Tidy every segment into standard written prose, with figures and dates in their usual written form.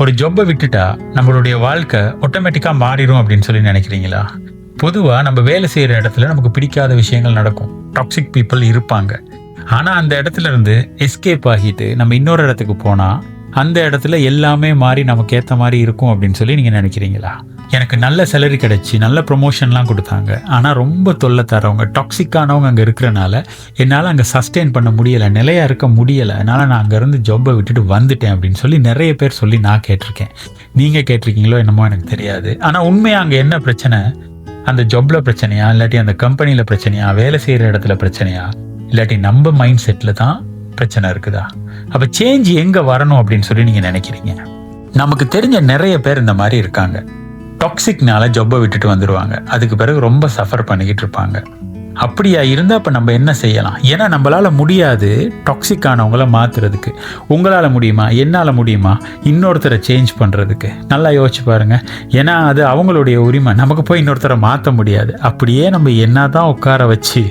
ஒரு ஜொப்பை விட்டுட்டா நம்மளுடைய வாழ்க்கை ஆட்டோமேட்டிக்கா மாறிடும் அப்படின்னு சொல்லி நினைக்கிறீங்களா? பொதுவா நம்ம வேலை செய்யற இடத்துல நமக்கு பிடிக்காத விஷயங்கள் நடக்கும், டாக்ஸிக் பீப்புள் இருப்பாங்க. ஆனா அந்த இடத்துல இருந்து எஸ்கேப் ஆகிட்டு நம்ம இன்னொரு இடத்துக்கு போனா அந்த இடத்துல எல்லாமே மாறி நமக்கு ஏற்ற மாதிரி இருக்கும் அப்படின்னு சொல்லி நீங்க நினைக்கிறீங்களா? எனக்கு நல்ல சேலரி கிடைச்சி நல்ல ப்ரொமோஷன்லாம் கொடுத்தாங்க, ஆனால் ரொம்ப தொல்லை தரவங்க டாக்ஸிக்கானவங்க அங்கே இருக்கிறனால என்னால் அங்கே சஸ்டெயின் பண்ண முடியலை, நிலையாக இருக்க முடியலை, அதனால் நான் அங்கேருந்து ஜாப்பை விட்டுட்டு வந்துட்டேன் அப்படின்னு சொல்லி நிறைய பேர் சொல்லி நான் கேட்டிருக்கேன். நீங்கள் கேட்டிருக்கீங்களோ என்னமோ எனக்கு தெரியாது. ஆனால் உண்மையாக அங்கே என்ன பிரச்சனை? அந்த ஜாப்ல பிரச்சனையா, இல்லாட்டி அந்த கம்பெனியில் பிரச்சனையா, வேலை செய்கிற இடத்துல பிரச்சனையா, இல்லாட்டி நம்ம மைண்ட் செட்டில் தான் பிரச்சனை இருக்குதா? அப்போ சேஞ்ச் எங்கே வரணும் அப்படின்னு சொல்லி நீங்கள் நினைக்கிறீங்க? நமக்கு தெரிஞ்ச நிறைய பேர் இந்த மாதிரி இருக்காங்க. டாக்ஸிக்னால ஜாப்பை விட்டுட்டு வந்துடுவாங்க, அதுக்கு பிறகு ரொம்ப சஃபர் பண்ணிக்கிட்டு இருப்பாங்க. அப்படியா இருந்தால் இப்போ நம்ம என்ன செய்யலாம்? ஏன்னா நம்மளால் முடியாது டாக்ஸிக் ஆனவங்கள மாற்றுறதுக்கு. உங்களால் முடியுமா? என்னால் முடியுமா இன்னொருத்தரை சேஞ்ச் பண்ணுறதுக்கு? நல்லா யோசிச்சு பாருங்கள். ஏன்னா அது அவங்களுடைய உரிமை, நமக்கு போய் இன்னொருத்தரை மாற்ற முடியாது. அப்படியே நம்ம என்ன தான் உட்கார வச்சு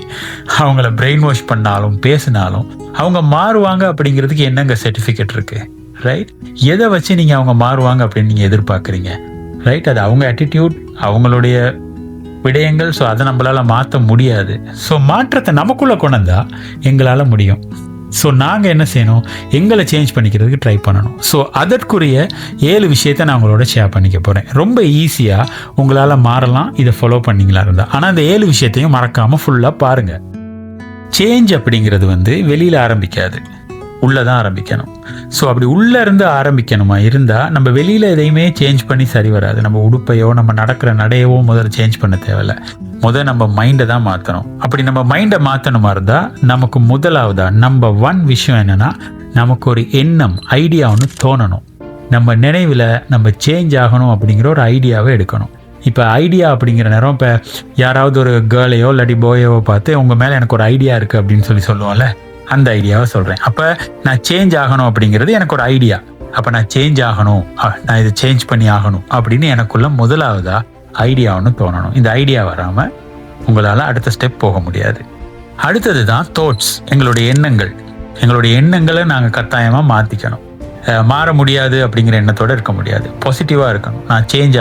அவங்கள பிரெயின் வாஷ் பண்ணாலும் பேசினாலும் அவங்க மாறுவாங்க அப்படிங்கிறதுக்கு என்னங்க சர்டிஃபிகேட் இருக்குது? ரைட்? எதை வச்சு நீங்கள் அவங்க மாறுவாங்க அப்படின்னு நீங்கள் எதிர்பார்க்குறீங்க? ரைட்? அது அவங்க ஆட்டிடியூட், அவங்களுடைய விடயங்கள். ஸோ அதை நம்மளால் மாற்ற முடியாது. ஸோ மாற்றத்தை நமக்குள்ளே கொண்டு வந்தால் எங்களால் முடியும். ஸோ நாங்கள் என்ன செய்யணும்? எங்களை சேஞ்ச் பண்ணிக்கிறதுக்கு ட்ரை பண்ணணும். ஸோ அதற்குரிய 7 விஷயத்தை நான் உங்களோட ஷேர் பண்ணிக்க போகிறேன். ரொம்ப ஈஸியாக உங்களால் மாறலாம் இதை ஃபாலோ பண்ணிங்களா இருந்தால். ஆனால் அந்த 7 விஷயத்தையும் மறக்காமல் ஃபுல்லாக பாருங்கள். சேஞ்ச் அப்படிங்கிறது வெளியில் ஆரம்பிக்காது, உள்ளே தான் ஆரம்பிக்கணும். ஸோ அப்படி உள்ளே இருந்து ஆரம்பிக்கணுமா இருந்தால் நம்ம வெளியில் எதையுமே சேஞ்ச் பண்ணி சரி வராது. நம்ம உடுப்பையோ நம்ம நடக்கிற நடையவோ முதல்ல சேஞ்ச் பண்ண தேவையில்லை. முதல் நம்ம மைண்டை தான் மாற்றணும். அப்படி நம்ம மைண்டை மாற்றணுமா இருந்தால் நமக்கு முதலாவதா நம்பர் 1 விஷயம் என்னென்னா, நமக்கு ஒரு எண்ணம், ஐடியா ஒன்று தோணணும். நம்ம நினைவில் நம்ம சேஞ்ச் ஆகணும் அப்படிங்கிற ஒரு ஐடியாவை எடுக்கணும். இப்போ ஐடியா அப்படிங்கிற நேரம், இப்போ யாராவது ஒரு கேர்ளையோ இல்லாட்டி பாயோவோ பார்த்து உங்கள் மேலே எனக்கு ஒரு ஐடியா இருக்குது அப்படின்னு சொல்லுவோம்ல, அந்த ஐடியாவை சொல்கிறேன். அப்போ நான் சேஞ்ச் ஆகணும் அப்படிங்கிறது எனக்கு ஒரு ஐடியா. அப்போ நான் சேஞ்ச் ஆகணும், நான் இதை சேஞ்ச் பண்ணி ஆகணும் அப்படின்னு எனக்குள்ள முதலாவதா ஐடியா ஒன்று தோணணும். இந்த ஐடியா வராமல் உங்களால் அடுத்த ஸ்டெப் போக முடியாது. அடுத்தது தான் தாட்ஸ், எங்களுடைய எண்ணங்கள். எங்களுடைய எண்ணங்களை நாங்கள் கட்டாயமாக மாற்றிக்கணும். மாற முடியாது அப்படிங்கிற எண்ணத்தோடு இருக்க முடியாது. பாசிட்டிவாக இருக்கணும். நான் சேஞ்ச்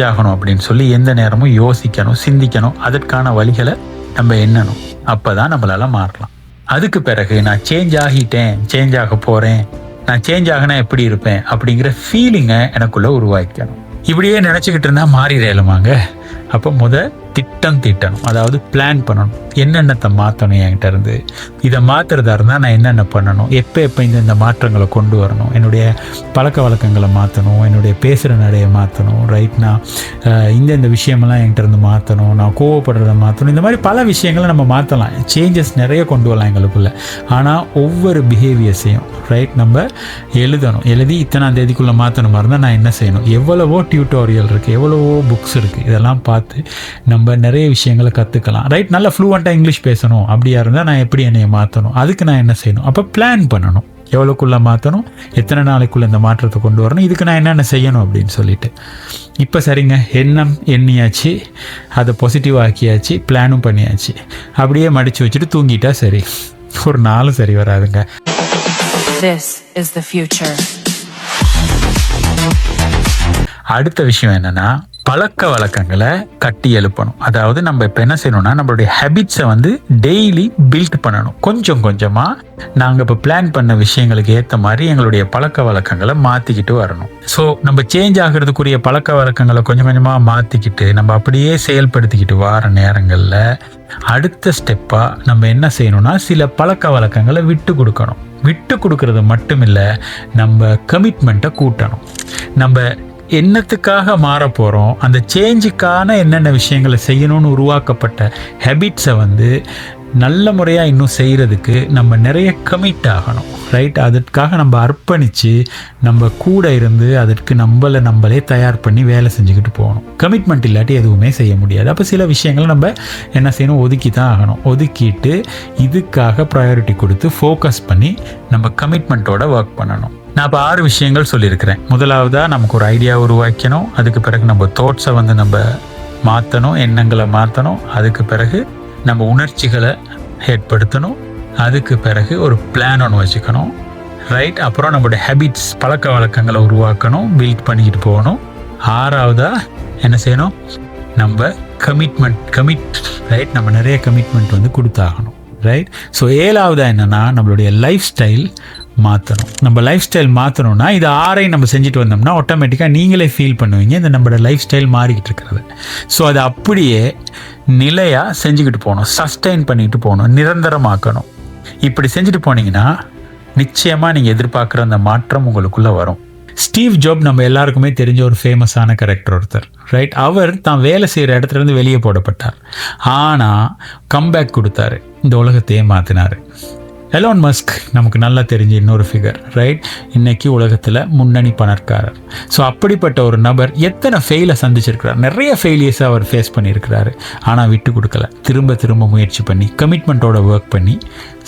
ஆகணும் அப்படின்னு சொல்லி எந்த நேரமும் யோசிக்கணும், சிந்திக்கணும். அதற்கான வழிகளை நம்ம எண்ணணும். அப்போ தான் நம்மளால் மாறலாம். அதுக்கு பிறகு நான் சேஞ்ச் ஆகிட்டேன், சேஞ்ச் ஆக போகிறேன், நான் சேஞ்ச் ஆகினா எப்படி இருப்பேன் அப்படிங்கிற ஃபீலிங்கை எனக்குள்ளே உருவாக்கிக்கணும். இப்படியே நினச்சிக்கிட்டு இருந்தால் மாறிடலுமாங்க? அப்போ திட்டம் தீட்டணும், அதாவது பிளான் பண்ணணும். என்னென்னத்தை மாற்றணும் என்கிட்ட இருந்து, இதை மாற்றுறதா இருந்தால் நான் என்னென்ன பண்ணணும், எப்போ இந்த மாற்றங்களை கொண்டு வரணும், என்னுடைய பழக்க வழக்கங்களை மாற்றணும், என்னுடைய பேசுகிற நடையை மாற்றணும். ரைட்? நான் இந்த விஷயமெல்லாம் என்கிட்ட இருந்து மாற்றணும், நான் கோவப்படுறதை மாற்றணும். இந்த மாதிரி பல விஷயங்களை நம்ம மாற்றலாம். சேஞ்சஸ் நிறைய கொண்டு வரலாம் எங்களுக்குள்ள. ஆனால் ஒவ்வொரு பிஹேவியர்ஸையும் ரைட் நம்ம எழுதி இத்தனாம் தேதிக்குள்ளே மாற்றணுமா இருந்தால் நான் என்ன செய்யணும்? எவ்வளவோ டியூட்டோரியல் இருக்குது, எவ்வளவோ புக்ஸ் இருக்குது. இதெல்லாம் பார்த்து நம்ம நிறைய விஷயங்களை கற்றுக்கலாம். ரைட்? நல்லா ஃப்ளூவெண்ட்டாக இங்கிலீஷ் பேசணும் அப்படியா இருந்தால் நான் எப்படி என்னையை மாற்றணும், அதுக்கு நான் என்ன செய்யணும்? அப்போ பிளான் பண்ணணும். எவ்வளோக்குள்ளே மாற்றணும், எத்தனை நாளைக்குள்ளே இந்த மாற்றத்தை கொண்டு வரணும், இதுக்கு நான் என்னென்ன செய்யணும் அப்படின்னு சொல்லிட்டு. இப்போ சரிங்க, எண்ணம் எண்ணியாச்சு, அதை பாசிட்டிவ் ஆக்கியாச்சு, பிளானும் பண்ணியாச்சு. அப்படியே மடித்து வச்சுட்டு தூங்கிட்டா சரி, ஒரு நாளும் சரி வராதுங்க. This is the future. அடுத்த விஷயம் என்னன்னா, பழக்க வழக்கங்களை கட்டி எழுப்பணும். அதாவது நம்ம இப்போ என்ன செய்யணும்னா, நம்மளுடைய ஹேபிட்ஸை டெய்லி பில்ட் பண்ணணும். கொஞ்சம் கொஞ்சமாக நாங்கள் இப்போ பிளான் பண்ண விஷயங்களுக்கு ஏற்ற மாதிரி எங்களுடைய பழக்க வழக்கங்களை மாற்றிக்கிட்டு வரணும். ஸோ நம்ம சேஞ்ச் ஆகிறதுக்குரிய பழக்க வழக்கங்களை கொஞ்சம் கொஞ்சமாக மாற்றிக்கிட்டு நம்ம அப்படியே செயல்படுத்திக்கிட்டு வர நேரங்களில் அடுத்த ஸ்டெப்பாக நம்ம என்ன செய்யணும்னா, சில பழக்க வழக்கங்களை விட்டு கொடுக்கணும். விட்டு கொடுக்கறது மட்டும் இல்லை, நம்ம கமிட்மெண்ட்டை கூட்டணும். நம்ம என்னத்துக்காக மாற போகிறோம், அந்த சேஞ்சுக்கான என்னென்ன விஷயங்களை செய்யணும்னு உருவாக்கப்பட்ட ஹேபிட்ஸை நல்ல முறையாக இன்னும் செய்கிறதுக்கு நம்ம நிறைய கமிட் ஆகணும். ரைட்? அதற்காக நம்ம அர்ப்பணித்து நம்ம கூட இருந்து அதற்கு நம்மளே தயார் பண்ணி வேலை செஞ்சுக்கிட்டு போகணும். கமிட்மெண்ட் இல்லாட்டி எதுவுமே செய்ய முடியாது. அப்போ சில விஷயங்களை நம்ம என்ன செய்யணும்? ஒதுக்கி தான் ஆகணும். ஒதுக்கிட்டு இதுக்காக ப்ரையாரிட்டி கொடுத்து ஃபோக்கஸ் பண்ணி நம்ம கமிட்மெண்ட்டோட ஒர்க் பண்ணணும். நான் இப்போ 6 விஷயங்கள் சொல்லியிருக்கிறேன். முதலாவதாக நமக்கு ஒரு ஐடியா உருவாக்கணும். அதுக்கு பிறகு நம்ம தாட்ஸை நம்ம மாற்றணும், எண்ணங்களை மாற்றணும். அதுக்கு பிறகு நம்ம உணர்ச்சிகளை ஏற்படுத்தணும். அதுக்கு பிறகு ஒரு பிளான் ஒன்று வச்சுக்கணும். ரைட். அப்புறம் நம்மளுடைய ஹேபிட்ஸ், பழக்க வழக்கங்களை உருவாக்கணும், பில்ட் பண்ணிக்கிட்டு போகணும். 6வதா என்ன செய்யணும்? நம்ம கமிட் ரைட். நம்ம நிறைய கமிட்மெண்ட் வந்து கொடுத்தாகணும், ரைட். ஸோ 7வதா என்னன்னா நம்மளுடைய லைஃப் ஸ்டைல் மாற்றணும். நம்ம லைஃப் ஸ்டைல் மாற்றணும்னா இது 6ஐயும் நம்ம செஞ்சுட்டு வந்தோம்னா ஆட்டோமேட்டிக்காக நீங்களே ஃபீல் பண்ணுவீங்க இந்த நம்மளோட லைஃப் ஸ்டைல் மாறிக்கிட்டு இருக்கிறது. ஸோ அதை அப்படியே நிலையாக செஞ்சுக்கிட்டு போகணும், சஸ்டெயின் பண்ணிக்கிட்டு போகணும், நிரந்தரமாக்கணும். இப்படி செஞ்சுட்டு போனீங்கன்னா நிச்சயமாக நீங்கள் எதிர்பார்க்குற அந்த மாற்றம் உங்களுக்குள்ளே வரும். ஸ்டீவ் ஜாப் நம்ம எல்லாருக்குமே தெரிஞ்ச ஒரு ஃபேமஸான கரெக்டர் ஒருத்தர், ரைட். அவர் தான் வேலை செய்கிற இடத்துலேருந்து வெளியே போடப்பட்டார். ஆனால் கம்பேக் கொடுத்தாரு, இந்த உலகத்தையே மாற்றினார். எலான் மஸ்க் நமக்கு நல்லா தெரிஞ்ச இன்னொரு ஃபிகர், ரைட். இன்னைக்கு உலகத்தில் முன்னணி பணக்காரர். ஸோ அப்படிப்பட்ட ஒரு நபர் எத்தனை ஃபெயிலை சந்திச்சிருக்கிறார், நிறைய ஃபெயிலியர்ஸை அவர் ஃபேஸ் பண்ணியிருக்கிறாரு. ஆனால் விட்டு கொடுக்கல, திரும்ப முயற்சி பண்ணி கமிட்மெண்ட்டோட ஒர்க் பண்ணி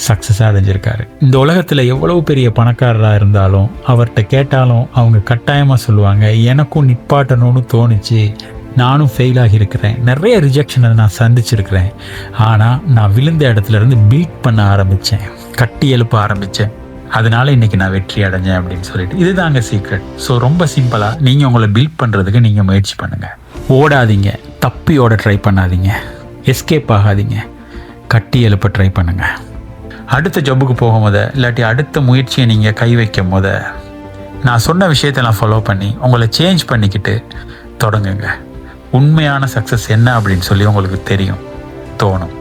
சக்ஸஸாக அடைஞ்சிருக்காரு. இந்த உலகத்தில் எவ்வளவு பெரிய பணக்காரராக இருந்தாலும் அவர்கிட்ட கேட்டாலும் அவங்க கட்டாயமாக சொல்லுவாங்க, எனக்கும் நிப்பாட்டணும்னு தோணுச்சு, நானும் ஃபெயில் ஆகியிருக்கிறேன், நிறைய ரிஜெக்ஷனை நான் சந்திச்சிருக்கிறேன், ஆனால் நான் விழுந்த இடத்துலேருந்து பில்ட் பண்ண ஆரம்பித்தேன், கட்டி எழுப்ப ஆரம்பித்தேன், அதனால இன்றைக்கி நான் வெற்றி அடைஞ்சேன் அப்படின்னு சொல்லிட்டு. இதுதாங்க சீக்ரெட். ஸோ ரொம்ப சிம்பிளாக நீங்கள் உங்களை பில்ட் பண்ணுறதுக்கு நீங்கள் முயற்சி பண்ணுங்கள். ஓடாதீங்க, தப்பி ஓட ட்ரை பண்ணாதீங்க, எஸ்கேப் ஆகாதீங்க, கட்டி எழுப்ப ட்ரை பண்ணுங்கள். அடுத்த ஜப்புக்கு போகும் போத இல்லாட்டி அடுத்த முயற்சியை நீங்கள் கை வைக்கும் போத நான் சொன்ன விஷயத்தெல்லாம் ஃபாலோ பண்ணி உங்களை சேஞ்ச் பண்ணிக்கிட்டு தொடங்குங்க. உண்மையான சக்ஸஸ் என்ன அப்படின்னு சொல்லி உங்களுக்கு தெரியும், தோணும்.